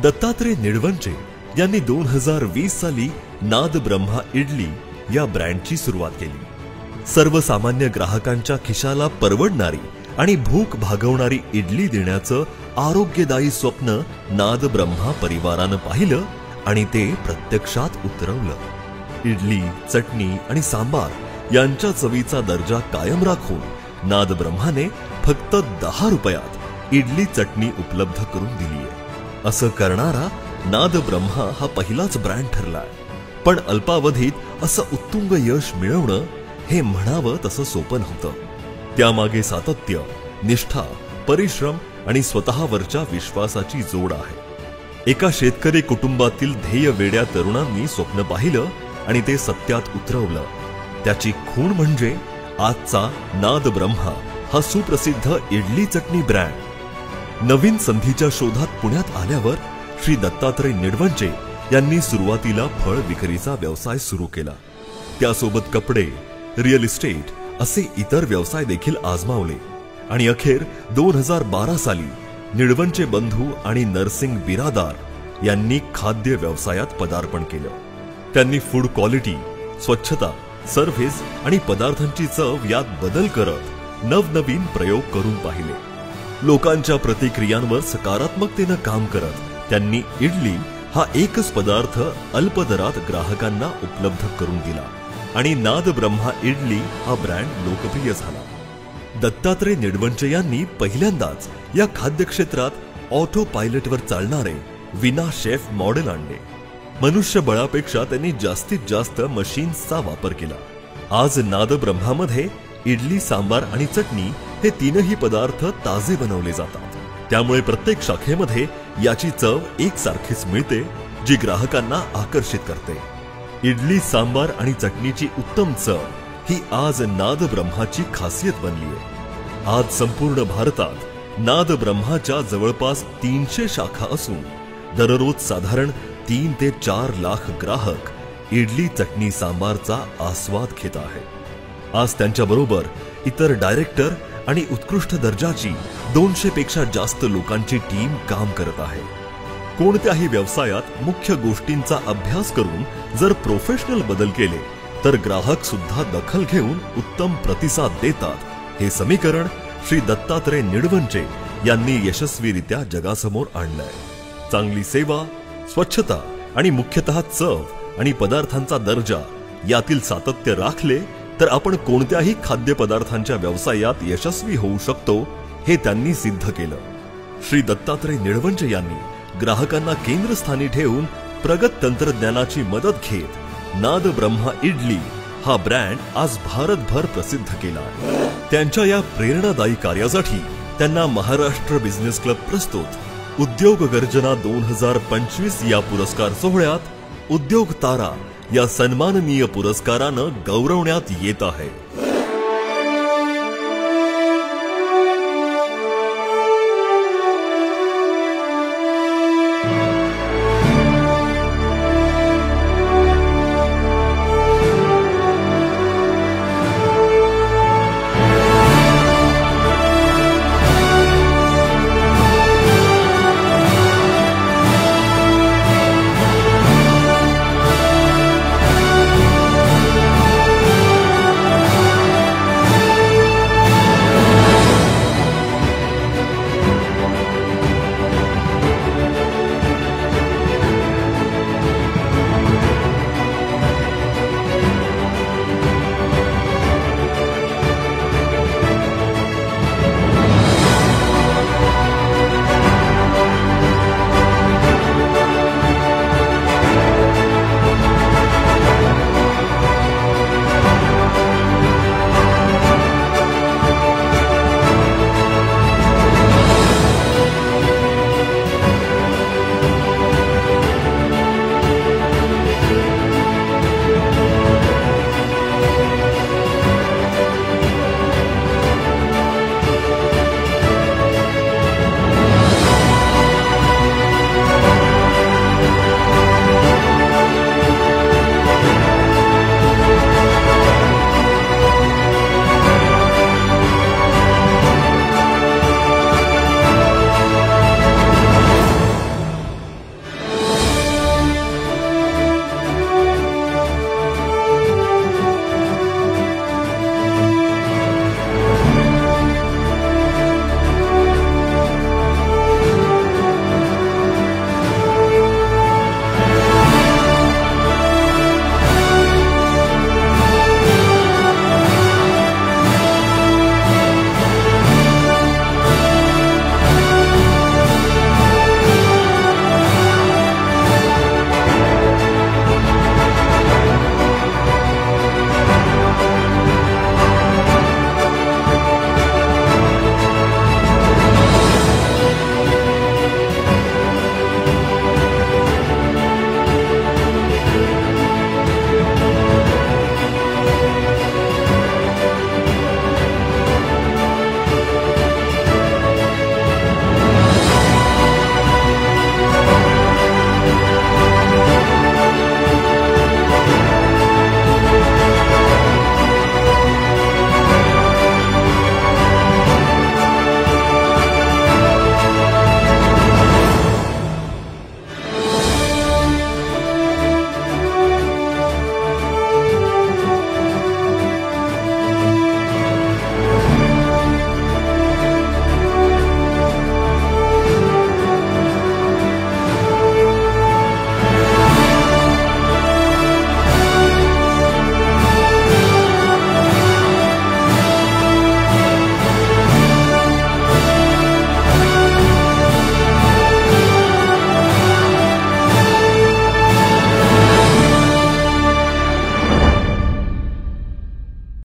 दत्तात्रय निडवंचे यांनी 2020 साली नाद ब्रह्मा इडली या ब्रँडची सुरुवात केली। सर्वसामान्य ग्राहकांच्या खिशाला परवडणारी आणि भूक भागवणारी इडली देण्याचं आरोग्यदायी स्वप्न नाद ब्रह्मा परिवारानं पाहिलं आणि ते प्रत्यक्षात उतरवलं। इडली, चटणी आणि सांबार यांच्या चवीचा दर्जा कायम राखून नाद ब्रह्माने फक्त 10 रुपयात इडली चटणी उपलब्ध करून दिली आहे। असं करणारा नाद ब्रह्मा हा पहिलाच ब्रँड ठरलाय। पण अल्पावधीत असं उत्तुंग यश मिळवणं हे म्हणावं तसं सोपं नव्हतं। त्यामागे सातत्य, निष्ठा, परिश्रम आणि स्वतःवरच्या विश्वासाची जोड आहे। एका शेतकरी कुटुंबातील ध्येय वेड्या तरुणांनी स्वप्न पाहिलं आणि ते सत्यात उतरवलं। त्याची खूण म्हणजे आजचा नाद ब्रह्मा हा सुप्रसिद्ध इडली चटणी ब्रँड। नवीन संधीच्या शोधात पुण्यात आल्यावर श्री दत्तात्रय निडवंचे यांनी सुरुवातीला फळ विक्रीचा व्यवसाय सुरू केला। त्यासोबत कपडे, रिअल इस्टेट असे इतर व्यवसाय देखील आजमावले आणि अखेर 2012 साली निडवंचे बंधू आणि नरसिंग बिरादार यांनी खाद्य व्यवसायात पदार्पण केलं। त्यांनी फूड क्वालिटी, स्वच्छता, सर्व्हिस आणि पदार्थांची चव यात बदल करत नवनवीन प्रयोग करून पाहिले। लोकांच्या प्रतिक्रियांवर सकारात्मकतेनं काम करत त्यांनी इडली हा एकच पदार्थ अल्प दरात ग्राहकांना उपलब्ध करून दिला आणि नाद ब्रह्मा इडली हा ब्रँड लोकप्रिय झाला। दत्तात्रय निडवंचे यांनी पहिल्यांदाच या खाद्य क्षेत्रात ऑटो पायलटवर चालणारे विना शेफ मॉडेल आणले। मनुष्यबळापेक्षा त्यांनी जास्तीत जास्त मशीन्सचा वापर केला। आज नाद ब्रह्मामध्ये इडली, सांबार आणि चटणी हे तीनही पदार्थ ताजे बनवले जातात। त्यामुळे प्रत्येक शाखेमध्ये याची चव एकसारखीच मिळते, जी ग्राहकांना आकर्षित करते। इडली, सांबार आणि चटणीची उत्तम चव ही आज नाद ब्रह्माची खासियत बनली आहे। आज संपूर्ण भारतात नाद ब्रह्माच्या जवळपास 300 शाखा असून दररोज साधारण 3 ते 4 लाख ग्राहक इडली, चटणी, सांबारचा आस्वाद घेत आहेत। आज त्यांच्याबरोबर इतर डायरेक्टर आणि उत्कृष्ट दर्जाची 200 पेक्षा जास्त लोकांची टीम काम करत आहे। कोणत्याही व्यवसायात मुख्य गोष्टींचा अभ्यास करून जर प्रोफेशनल बदल केले तर ग्राहक सुद्धा दखल घेऊन उत्तम प्रतिसाद देतात। हे समीकरण श्री दत्तात्रय निडवंचे यांनी यशस्वीरित्या जगासमोर आणलंय। चांगली सेवा, स्वच्छता आणि मुख्यतः चव आणि पदार्थांचा दर्जा यातील सातत्य राखले तर आपण कोणत्याही खाद्यपदार्थांच्या व्यवसायात यशस्वी होऊ शकतो, हे त्यांनी सिद्ध केलं। श्री दत्तात्रय निडवंचे यांनी ग्राहकांना केंद्रस्थानी ठेवून प्रगत तंत्रज्ञानाची मदत घेत नाद ब्रह्मा इडली हा ब्रँड आज भारतभर प्रसिद्ध केला। त्यांच्या या प्रेरणादायी कार्यासाठी त्यांना महाराष्ट्र बिझनेस क्लब प्रस्तुत उद्योग गर्जना 2025 या पुरस्कार सोहळ्यात उद्योग तारा या सन्माननीय पुरस्कारानं गौरवण्यात येत आहे।